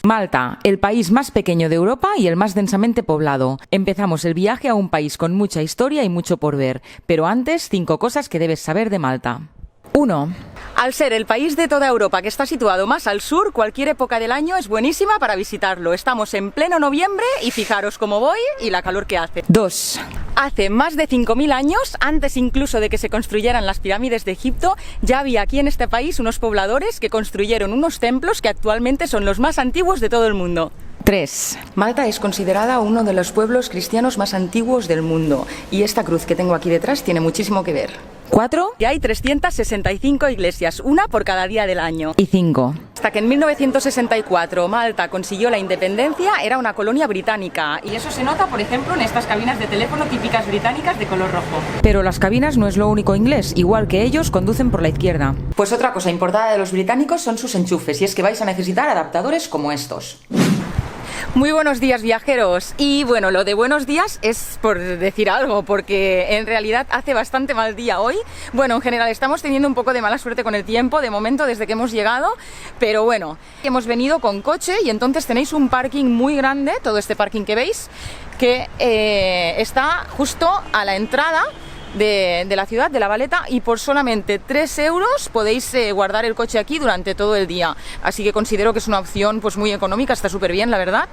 Malta, el país más pequeño de Europa y el más densamente poblado. Empezamos el viaje a un país con mucha historia y mucho por ver. Pero antes, 5 cosas que debes saber de Malta. 1. Al ser el país de toda Europa que está situado más al sur, cualquier época del año es buenísima para visitarlo. Estamos en pleno noviembre y fijaros cómo voy y la calor que hace. 2. Hace más de 5.000 años, antes incluso de que se construyeran las pirámides de Egipto, ya había aquí en este país unos pobladores que construyeron unos templos que actualmente son los más antiguos de todo el mundo. 3. Malta es considerada uno de los pueblos cristianos más antiguos del mundo y esta cruz que tengo aquí detrás tiene muchísimo que ver. 4. Y hay 365 iglesias, una por cada día del año. Y 5. Hasta que en 1964 Malta consiguió la independencia, era una colonia británica. Y eso se nota, por ejemplo, en estas cabinas de teléfono típicas británicas de color rojo. Pero las cabinas no es lo único inglés, igual que ellos conducen por la izquierda. Pues otra cosa importada de los británicos son sus enchufes, y es que vais a necesitar adaptadores como estos. Muy buenos días, viajeros. Y bueno, lo de buenos días es por decir algo, porque en realidad hace bastante mal día hoy. Bueno, en general estamos teniendo un poco de mala suerte con el tiempo de momento desde que hemos llegado, pero bueno, hemos venido con coche y entonces tenéis un parking muy grande, todo este parking que veis, que está justo a la entrada de la ciudad, de La Valeta, y por solamente 3 euros podéis guardar el coche aquí durante todo el día, así que considero que es una opción pues muy económica, está súper bien la verdad,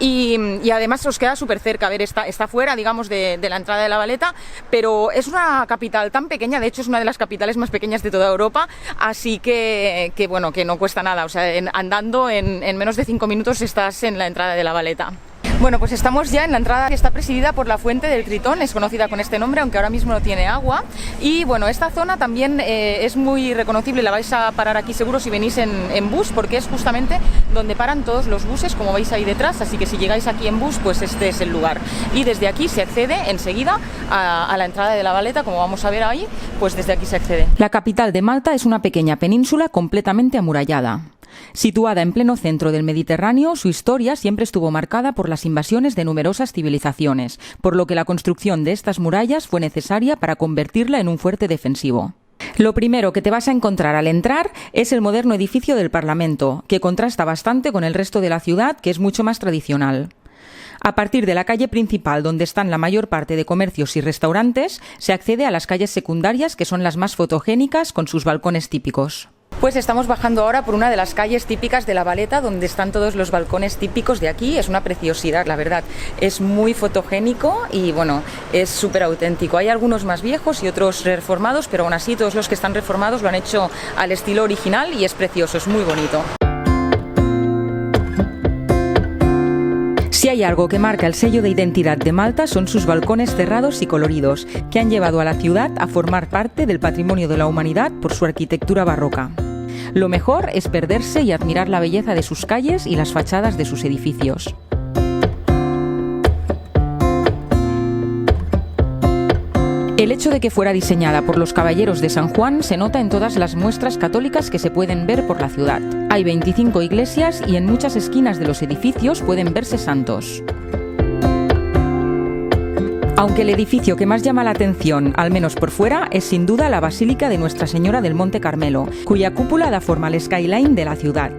y además os queda súper cerca. A ver, está fuera, digamos, de la entrada de La Valeta, pero es una capital tan pequeña, de hecho es una de las capitales más pequeñas de toda Europa, así que bueno, que no cuesta nada, o sea, andando en menos de 5 minutos estás en la entrada de La Valeta. Bueno, pues estamos ya en la entrada que está presidida por la Fuente del Tritón, es conocida con este nombre, aunque ahora mismo no tiene agua. Y bueno, esta zona también es muy reconocible, la vais a parar aquí seguro si venís en bus, porque es justamente donde paran todos los buses, como veis ahí detrás, así que si llegáis aquí en bus, pues este es el lugar. Y desde aquí se accede enseguida a la entrada de La Valeta, como vamos a ver ahí, pues desde aquí se accede. La capital de Malta es una pequeña península completamente amurallada. Situada en pleno centro del Mediterráneo, su historia siempre estuvo marcada por las invasiones de numerosas civilizaciones, por lo que la construcción de estas murallas fue necesaria para convertirla en un fuerte defensivo. Lo primero que te vas a encontrar al entrar es el moderno edificio del Parlamento, que contrasta bastante con el resto de la ciudad, que es mucho más tradicional. A partir de la calle principal, donde están la mayor parte de comercios y restaurantes, se accede a las calles secundarias, que son las más fotogénicas, con sus balcones típicos. Pues estamos bajando ahora por una de las calles típicas de La Valeta, donde están todos los balcones típicos de aquí. Es una preciosidad, la verdad. Es muy fotogénico y bueno, es súper auténtico. Hay algunos más viejos y otros reformados, pero aún así todos los que están reformados lo han hecho al estilo original y es precioso, es muy bonito. Si hay algo que marca el sello de identidad de Malta son sus balcones cerrados y coloridos, que han llevado a la ciudad a formar parte del patrimonio de la humanidad por su arquitectura barroca. Lo mejor es perderse y admirar la belleza de sus calles y las fachadas de sus edificios. El hecho de que fuera diseñada por los caballeros de San Juan se nota en todas las muestras católicas que se pueden ver por la ciudad. Hay 25 iglesias y en muchas esquinas de los edificios pueden verse santos. Aunque el edificio que más llama la atención, al menos por fuera, es sin duda la Basílica de Nuestra Señora del Monte Carmelo, cuya cúpula da forma al skyline de la ciudad.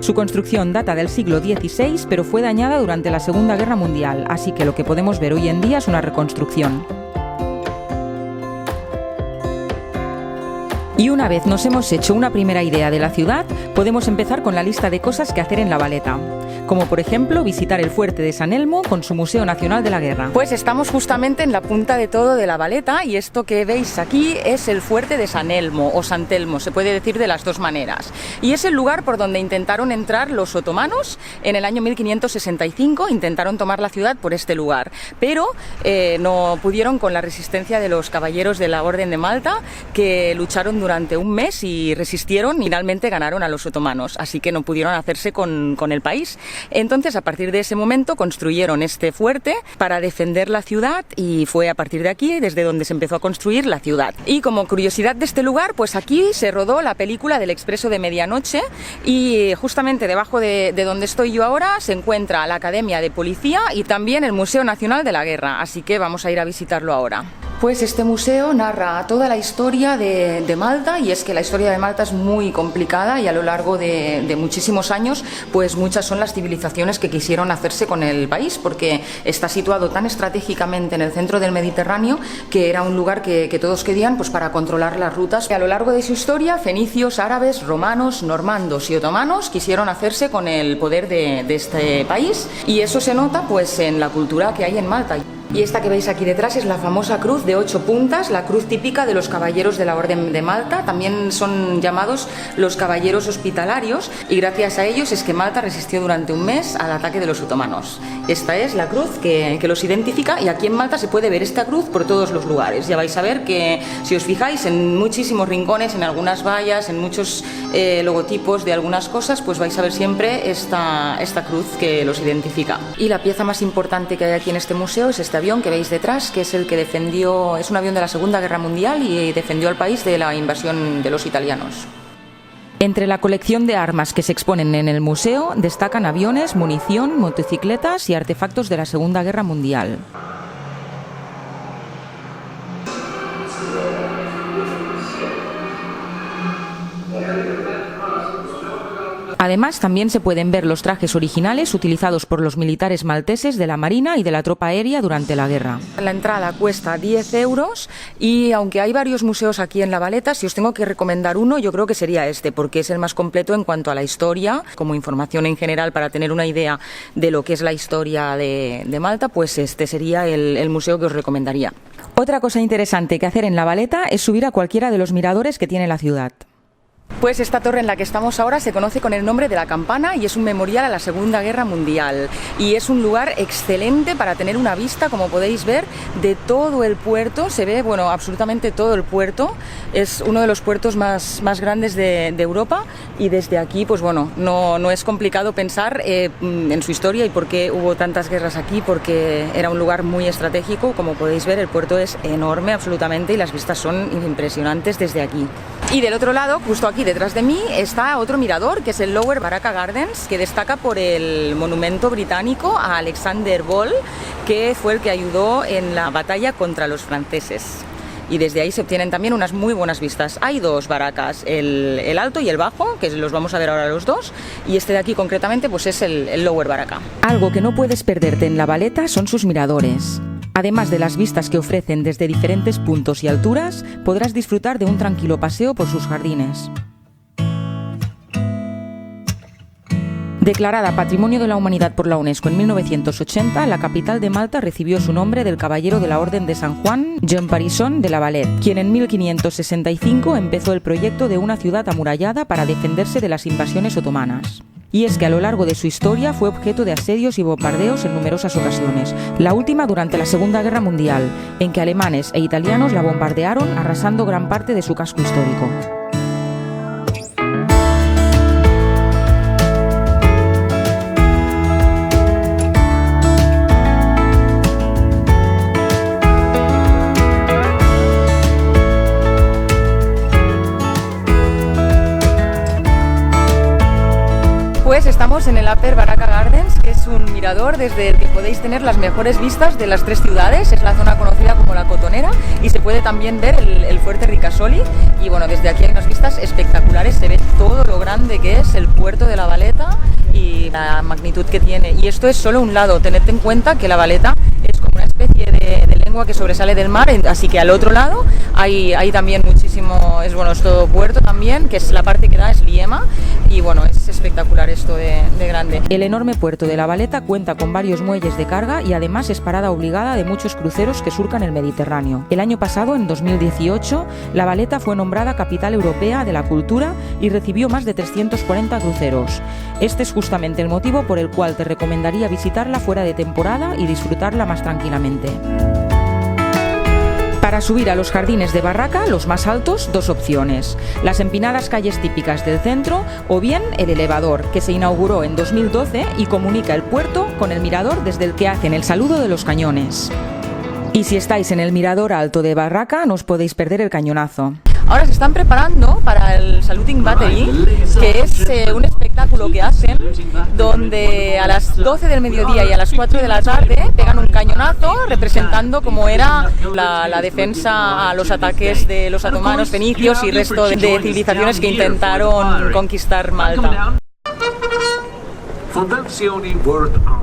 Su construcción data del siglo XVI, pero fue dañada durante la Segunda Guerra Mundial, así que lo que podemos ver hoy en día es una reconstrucción. Y una vez nos hemos hecho una primera idea de la ciudad, podemos empezar con la lista de cosas que hacer en La Valeta. Como por ejemplo visitar el fuerte de San Elmo con su Museo Nacional de la Guerra. Pues estamos justamente en la punta de todo de La Valeta y esto que veis aquí es el fuerte de San Elmo o San Telmo, se puede decir de las dos maneras. Y es el lugar por donde intentaron entrar los otomanos en el año 1565, intentaron tomar la ciudad por este lugar, pero no pudieron con la resistencia de los caballeros de la Orden de Malta, que lucharon durante un mes y resistieron y finalmente ganaron a los otomanos, así que no pudieron hacerse con el país. Entonces, a partir de ese momento construyeron este fuerte para defender la ciudad y fue a partir de aquí desde donde se empezó a construir la ciudad. Y como curiosidad de este lugar, pues aquí se rodó la película del Expreso de Medianoche y justamente debajo de donde estoy yo ahora se encuentra la Academia de Policía y también el Museo Nacional de la Guerra, así que vamos a ir a visitarlo ahora. Pues este museo narra toda la historia de Malta, y es que la historia de Malta es muy complicada y a lo largo de muchísimos años pues muchas son las civilizaciones que quisieron hacerse con el país, porque está situado tan estratégicamente en el centro del Mediterráneo que era un lugar que todos querían pues para controlar las rutas. A lo largo de su historia, fenicios, árabes, romanos, normandos y otomanos quisieron hacerse con el poder de este país, y eso se nota pues en la cultura que hay en Malta. Y esta que veis aquí detrás es la famosa cruz de 8 puntas, la cruz típica de los caballeros de la Orden de Malta. También son llamados los caballeros hospitalarios, y gracias a ellos es que Malta resistió durante un mes al ataque de los otomanos. Esta es la cruz que los identifica, y aquí en Malta se puede ver esta cruz por todos los lugares. Ya vais a ver que si os fijáis en muchísimos rincones, en algunas vallas, en muchos logotipos de algunas cosas, pues vais a ver siempre esta cruz que los identifica. Y la pieza más importante que hay aquí en este museo es este avión que veis detrás, que es el que defendió, es un avión de la Segunda Guerra Mundial y defendió al país de la invasión de los italianos. Entre la colección de armas que se exponen en el museo destacan aviones, munición, motocicletas y artefactos de la Segunda Guerra Mundial. Además, también se pueden ver los trajes originales utilizados por los militares malteses de la Marina y de la tropa aérea durante la guerra. La entrada cuesta 10 euros y aunque hay varios museos aquí en La Valeta, si os tengo que recomendar uno, yo creo que sería este, porque es el más completo en cuanto a la historia, como información en general para tener una idea de lo que es la historia de Malta, pues este sería el museo que os recomendaría. Otra cosa interesante que hacer en La Valeta es subir a cualquiera de los miradores que tiene la ciudad. Pues esta torre en la que estamos ahora se conoce con el nombre de La Campana y es un memorial a la Segunda Guerra Mundial, y es un lugar excelente para tener una vista, como podéis ver, de todo el puerto. Se ve, bueno, absolutamente todo el puerto. Es uno de los puertos más grandes de Europa, y desde aquí, pues bueno, no es complicado pensar en su historia y por qué hubo tantas guerras aquí, porque era un lugar muy estratégico. Como podéis ver, el puerto es enorme absolutamente y las vistas son impresionantes desde aquí. Y del otro lado, justo aquí detrás de mí, está otro mirador, que es el Lower Baraka Gardens, que destaca por el monumento británico a Alexander Ball, que fue el que ayudó en la batalla contra los franceses. Y desde ahí se obtienen también unas muy buenas vistas. Hay dos baracas, el alto y el bajo, que los vamos a ver ahora los dos, y este de aquí concretamente pues es el Lower Baraka. Algo que no puedes perderte en La Valeta son sus miradores. Además de las vistas que ofrecen desde diferentes puntos y alturas, podrás disfrutar de un tranquilo paseo por sus jardines. Declarada Patrimonio de la Humanidad por la UNESCO en 1980, la capital de Malta recibió su nombre del caballero de la Orden de San Juan, Jean Parisson de la Valette, quien en 1565 empezó el proyecto de una ciudad amurallada para defenderse de las invasiones otomanas. Y es que a lo largo de su historia fue objeto de asedios y bombardeos en numerosas ocasiones, la última durante la Segunda Guerra Mundial, en que alemanes e italianos la bombardearon, arrasando gran parte de su casco histórico. Pues estamos en el Upper Baraka Gardens, que es un mirador desde el que podéis tener las mejores vistas de las tres ciudades. Es la zona conocida como la Cotonera y se puede también ver el fuerte Ricasoli. Y bueno, desde aquí hay unas vistas espectaculares, se ve todo lo grande que es el puerto de La Valeta y la magnitud que tiene. Y esto es solo un lado, tened en cuenta que La Valeta es como una especie de lengua que sobresale del mar, así que al otro lado hay también muchísimo, es todo puerto también, que es la parte que da es Liema, y bueno, es espectacular esto de grande. El enorme puerto de La Valeta cuenta con varios muelles de carga y además es parada obligada de muchos cruceros que surcan el Mediterráneo. El año pasado, en 2018, La Valeta fue nombrada Capital Europea de la Cultura y recibió más de 340 cruceros. Este es justamente el motivo por el cual te recomendaría visitarla fuera de temporada y disfrutarla más tranquilamente. Para subir a los jardines de Barraca, los más altos, dos opciones: las empinadas calles típicas del centro o bien el elevador, que se inauguró en 2012 y comunica el puerto con el mirador desde el que hacen el saludo de los cañones. Y si estáis en el mirador alto de Barraca, no os podéis perder el cañonazo. Ahora se están preparando para el Saluting Battery, que es un espectáculo que hacen donde a las 12 del mediodía y a las 4 de la tarde pegan un cañonazo representando cómo era la defensa a los ataques de los otomanos, fenicios y resto de civilizaciones que intentaron conquistar Malta. Fondazioni World Arma.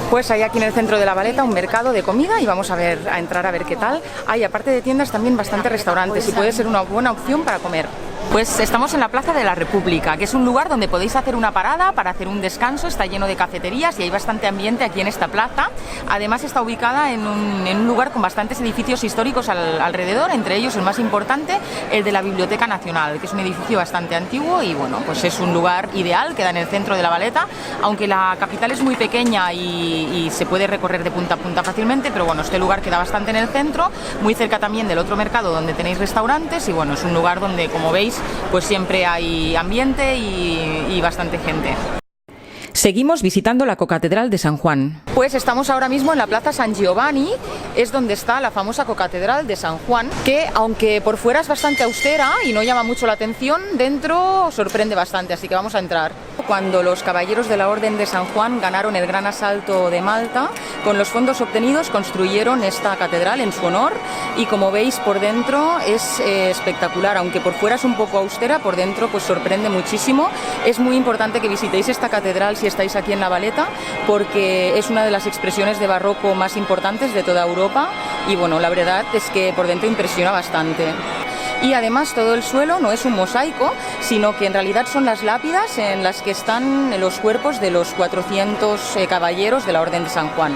Pues hay aquí en el centro de La Valeta un mercado de comida y vamos a entrar a ver qué tal. Hay, aparte de tiendas, también bastantes restaurantes y puede ser una buena opción para comer. Pues estamos en la Plaza de la República, que es un lugar donde podéis hacer una parada para hacer un descanso. Está lleno de cafeterías y hay bastante ambiente aquí en esta plaza. Además está ubicada en un lugar con bastantes edificios históricos alrededor, entre ellos el más importante, el de la Biblioteca Nacional, que es un edificio bastante antiguo y bueno, pues es un lugar ideal, queda en el centro de La Valeta, aunque la capital es muy pequeña y se puede recorrer de punta a punta fácilmente, pero bueno, este lugar queda bastante en el centro, muy cerca también del otro mercado donde tenéis restaurantes y bueno, es un lugar donde, como veis, pues siempre hay ambiente y bastante gente. Seguimos visitando la Cocatedral de San Juan. Pues estamos ahora mismo en la Plaza San Giovanni, es donde está la famosa Cocatedral de San Juan, que aunque por fuera es bastante austera y no llama mucho la atención, dentro sorprende bastante, así que vamos a entrar. Cuando los caballeros de la Orden de San Juan ganaron el gran asalto de Malta, con los fondos obtenidos construyeron esta catedral en su honor y como veis por dentro es espectacular, aunque por fuera es un poco austera, por dentro pues sorprende muchísimo. Es muy importante que visitéis esta catedral si estáis aquí en La Valeta, porque es una de las expresiones de barroco más importantes de toda Europa y bueno, la verdad es que por dentro impresiona bastante. Y además todo el suelo no es un mosaico, sino que en realidad son las lápidas en las que están los cuerpos de los 400 caballeros de la Orden de San Juan.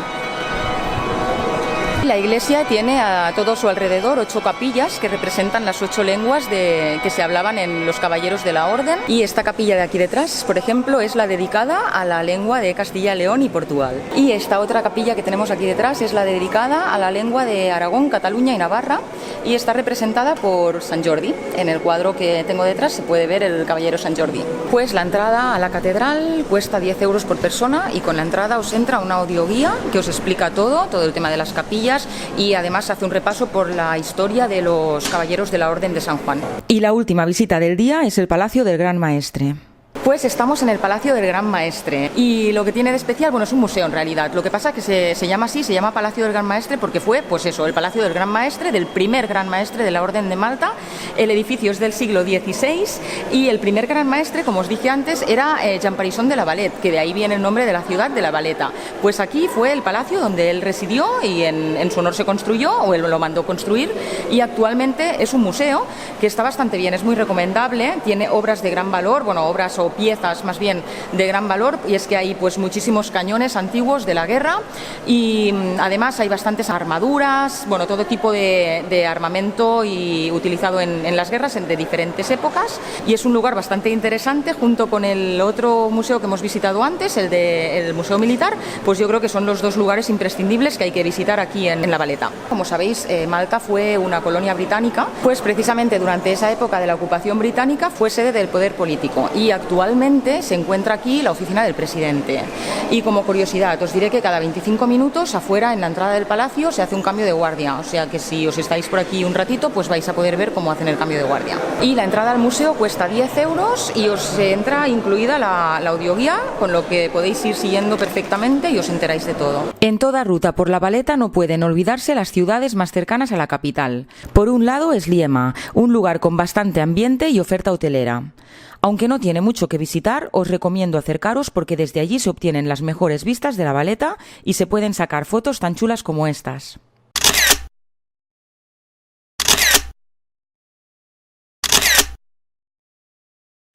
La iglesia tiene a todo su alrededor 8 capillas que representan las 8 lenguas que se hablaban en los caballeros de la orden, y esta capilla de aquí detrás, por ejemplo, es la dedicada a la lengua de Castilla, León y Portugal. Y esta otra capilla que tenemos aquí detrás es la dedicada a la lengua de Aragón, Cataluña y Navarra y está representada por Sant Jordi. En el cuadro que tengo detrás se puede ver el caballero Sant Jordi. Pues la entrada a la catedral cuesta 10 euros por persona y con la entrada os entra una audioguía que os explica todo el tema de las capillas y además hace un repaso por la historia de los caballeros de la Orden de San Juan. Y la última visita del día es el Palacio del Gran Maestre. Pues estamos en el Palacio del Gran Maestre y lo que tiene de especial, bueno, es un museo en realidad. Lo que pasa es que se llama así, se llama Palacio del Gran Maestre porque fue, pues eso, el Palacio del Gran Maestre, del primer Gran Maestre de la Orden de Malta. El edificio es del siglo XVI y el primer Gran Maestre, como os dije antes, era Jean Parisson de la Valette, que de ahí viene el nombre de la ciudad de La Valeta. Pues aquí fue el palacio donde él residió y en su honor se construyó, o él lo mandó construir, y actualmente es un museo que está bastante bien, es muy recomendable, tiene obras de gran valor, bueno, obras o piezas más bien de gran valor, y es que hay pues muchísimos cañones antiguos de la guerra y además hay bastantes armaduras, bueno, todo tipo de armamento y utilizado en las guerras de diferentes épocas, y es un lugar bastante interesante junto con el otro museo que hemos visitado antes, el Museo Militar. Pues yo creo que son los dos lugares imprescindibles que hay que visitar aquí en La Valeta. Como sabéis, Malta fue una colonia británica, pues precisamente durante esa época de la ocupación británica fue sede del poder político y actualmente se encuentra aquí la oficina del presidente. Y como curiosidad os diré que cada 25 minutos afuera en la entrada del palacio se hace un cambio de guardia, o sea que si os estáis por aquí un ratito pues vais a poder ver cómo hacen el cambio de guardia. Y la entrada al museo cuesta 10 euros y os entra incluida la audioguía, con lo que podéis ir siguiendo perfectamente y os enteráis de todo. En toda ruta por La Valeta no pueden olvidarse las ciudades más cercanas a la capital. Por un lado es Liema, un lugar con bastante ambiente y oferta hotelera. Aunque no tiene mucho que visitar, os recomiendo acercaros porque desde allí se obtienen las mejores vistas de La Valeta y se pueden sacar fotos tan chulas como estas.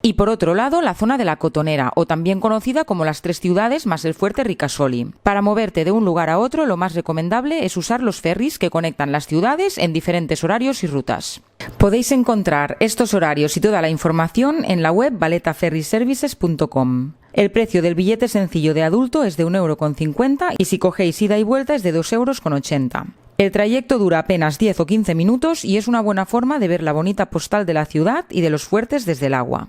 Y por otro lado, la zona de la Cotonera, o también conocida como las Tres Ciudades más el fuerte Ricasoli. Para moverte de un lugar a otro, lo más recomendable es usar los ferries que conectan las ciudades en diferentes horarios y rutas. Podéis encontrar estos horarios y toda la información en la web valetaferryservices.com. El precio del billete sencillo de adulto es de 1,50 € y si cogéis ida y vuelta es de 2,80 €. El trayecto dura apenas 10 o 15 minutos y es una buena forma de ver la bonita postal de la ciudad y de los fuertes desde el agua.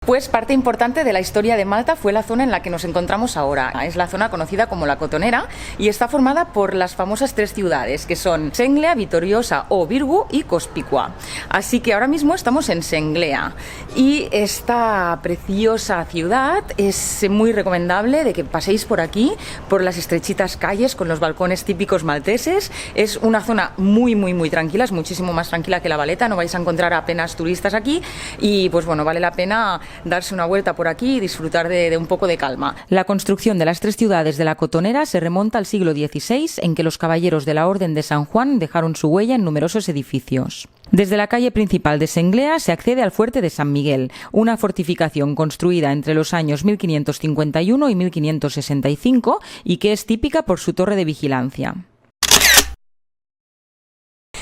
Pues parte importante de la historia de Malta fue la zona en la que nos encontramos ahora. Es la zona conocida como la Cotonera y está formada por las famosas 3 ciudades, que son Senglea, Vitoriosa o Virgu y Cospicua. Así que ahora mismo estamos en Senglea y esta preciosa ciudad es muy recomendable de que paséis por aquí, por las estrechitas calles con los balcones típicos malteses. Es una zona muy tranquila, es muchísimo más tranquila que La Valeta, no vais a encontrar apenas turistas aquí y pues bueno, vale la pena darse una vuelta por aquí y disfrutar de un poco de calma. La construcción de las 3 ciudades de la Cotonera se remonta al siglo XVI, en que los caballeros de la Orden de San Juan dejaron su huella en numerosos edificios. Desde la calle principal de Senglea se accede al fuerte de San Miguel, una fortificación construida entre los años 1551 y 1565 y que es típica por su torre de vigilancia.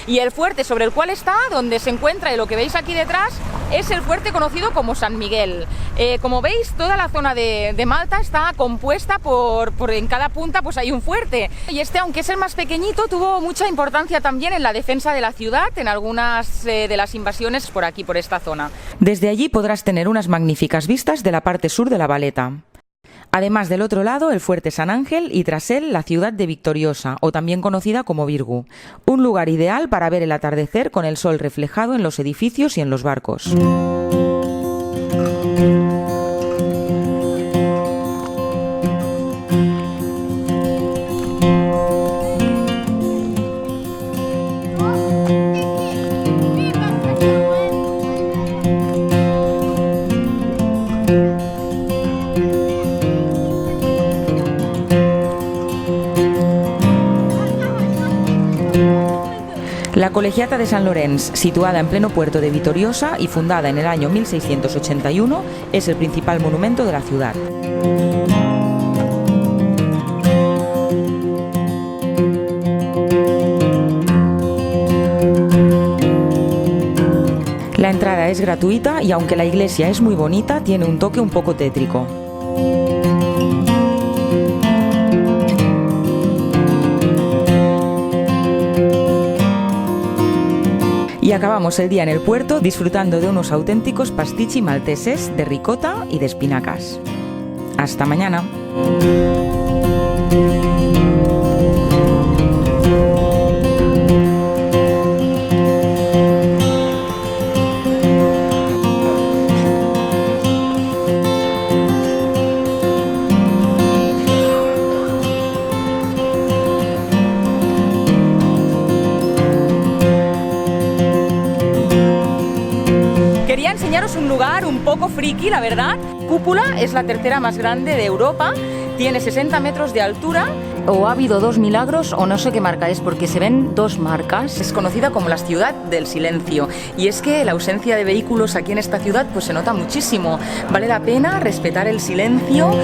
Y el fuerte sobre el cual está, donde se encuentra y lo que veis aquí detrás, es el fuerte conocido como San Miguel. Como veis, toda la zona de Malta está compuesta por en cada punta pues hay un fuerte. Y este, aunque es el más pequeñito, tuvo mucha importancia también en la defensa de la ciudad, en algunas de las invasiones por aquí, por esta zona. Desde allí podrás tener unas magníficas vistas de la parte sur de La Valeta. Además, del otro lado, el fuerte San Ángel y tras él la ciudad de Vitoriosa, o también conocida como Virgu, un lugar ideal para ver el atardecer con el sol reflejado en los edificios y en los barcos. La Colegiata de Sant Llorenç, situada en pleno puerto de Vitoriosa y fundada en el año 1681, es el principal monumento de la ciudad. La entrada es gratuita y aunque la iglesia es muy bonita, tiene un toque un poco tétrico. Y acabamos el día en el puerto disfrutando de unos auténticos pastichi malteses de ricota y de espinacas. ¡Hasta mañana! Quería enseñaros un lugar un poco friki, la verdad. Cúpula es la tercera más grande de Europa, tiene 60 metros de altura. O ha habido 2 milagros o no sé qué marca es, porque se ven 2 marcas. Es conocida como la ciudad del silencio y es que la ausencia de vehículos aquí en esta ciudad pues se nota muchísimo. Vale la pena respetar el silencio.